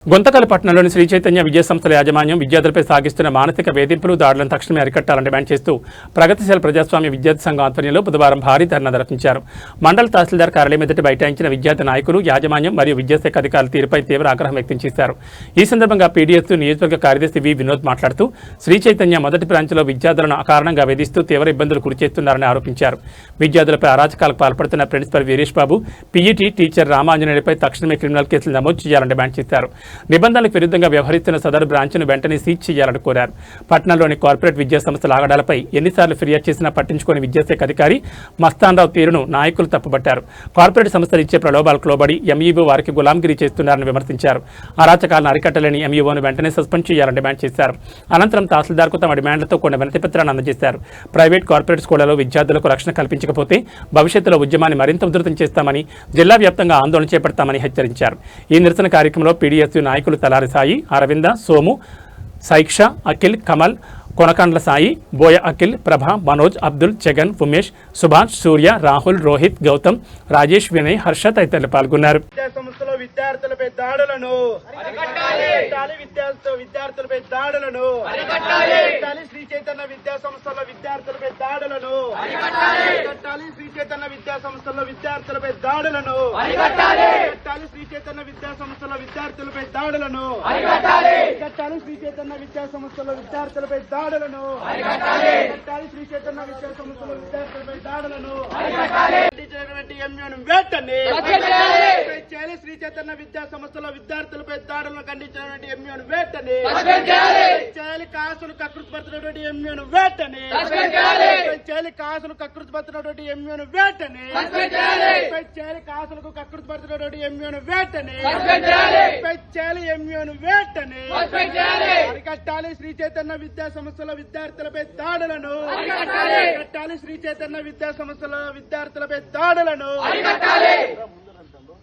గుంతకల్ పట్టణంలోని శ్రీ చైతన్య విద్యా సంస్థల యాజమాన్యం విద్యార్థులపై సాగిస్తున్న మానసిక వేధింపులు దాడులను తక్షణమే అరికట్టాలని డిమాండ్ చేస్తూ ప్రగతిశీల ప్రజాస్వామ్య విద్యార్థి సంఘం ఆధ్వర్యంలో బుధవారం భారీ ధర్నా నిర్వహించారు. మండల తహసీల్దార్ కార్యాలయం ఎదుట బైఠాయించిన విద్యార్థి నాయకులు, యాజమాన్యం మరియు విద్యాశాఖ అధికారుల తీరుపై తీవ్ర ఆగ్రహం వ్యక్తం చేశారు. ఈ సందర్భంగా పీడీఎస్ నియోజకవర్గ కార్యదర్శి వి వినోద్ మాట్లాడుతూ శ్రీ చైతన్య మొదటి బ్రాంచ్లో విద్యార్థులను అకారణంగా వేధిస్తూ తీవ్ర ఇబ్బందులు గురిచేస్తున్నారని ఆరోపించారు. విద్యార్థులపై అరాచకాలకు పాల్పడుతున్న ప్రిన్సిపల్ వీరేష్ బాబు, పీఈటీ టీచర్ రామాంజనేయులపై తక్షణమే క్రిమినల్ కేసులు నమోదు చేయాలని డిమాండ్ చేశారు. నిబంధనలకు విరుద్ధంగా వ్యవహరిస్తున్న సదరు బ్రాంచ్ను వెంటనే సీజ్ చేయాలని కోరారు. పట్టణంలోని కార్పొరేట్ విద్యా సంస్థల ఆగడాలపై ఎన్నిసార్లు ఫిర్యాదు చేసినా పట్టించుకోని విద్యాశాఖ అధికారి మస్తాన్రావు తీరును నాయకులు తప్పుపట్టారు. కార్పొరేట్ సంస్థలు ఇచ్చే ప్రలోభాలకు లోబడి ఎంఈఓ వారికి గులాంగిరి చేస్తున్నారని విమర్శించారు. అరాచకాలను అరికట్టలేని ఎంఈఓను వెంటనే సస్పెండ్ చేయాలని డిమాండ్ చేశారు. అనంతరం తహసీల్దార్కు తమ డిమాండ్లతో కొన్ని వినతిపత్రాన్ని అందజేశారు. ప్రైవేట్, కార్పొరేట్ స్కూళ్లలో విద్యార్థులకు రక్షణ కల్పించకపోతే భవిష్యత్తులో ఉద్యమాన్ని మరింత ఉధృతం చేస్తామని, జిల్లా వ్యాప్తంగా ఆందోళన చేపడతామని హెచ్చరించారు. ఈ నిరసన కార్యక్రమంలో పీడీఎస్ నాయకులు తలారి సాయి, అరవింద, సోము, సైక్ష, అఖిల్, కమల్, కొనకండ్ల సాయి, బోయ అఖిల్, ప్రభ, మనోజ్, అబ్దుల్, జగన్, ఉమేష్, సుభాష్, సూర్య, రాహుల్, రోహిత్, గౌతమ్, రాజేష్, వినయ్, హర్ష తదితరులు పాల్గొన్నారు. విద్యార్థులపై దాడులను విద్యార్థులపై దాడులను శ్రీ చైతన్య విద్యా సంస్థల విద్యార్థులపై దాడులను శ్రీ చైతన్య విద్యా సంస్థల విద్యార్థులపై దాడులను శ్రీ చైతన్య విద్యా సంస్థల విద్యార్థులపై దాడులను శ్రీ చైతన్య విద్యా సంస్థల విద్యార్థులపై దాడులను శ్రీ చైతన్య విద్యా సంస్థల విద్యార్థులపై దాడులను వెంటనే శ్రీ చైతన్య విద్యా సంస్థల విద్యార్థులపై దాడులను ఖండించినటువంటి ఎంయూను వెంటనే చేయాలి. కాసులు కకృతిపడుతున్నటువంటి ఎంయూను వెంటనే చేయాలి. కాసులు కకృతిపడుతున్నటువంటి ఎంయూను వెంటనే చేయాలి. కాసులకు కకృతిపడుతున్నటువంటి ఎంయూను వెంటనే చేయాలి. ఎంయూను వెంటనే అరికట్టాలి. శ్రీ చైతన్య విద్యా సంస్థల విద్యార్థులపై దాడులను అరికట్టాలి. శ్రీ చైతన్య విద్యా సంస్థల విద్యార్థులపై దాడులను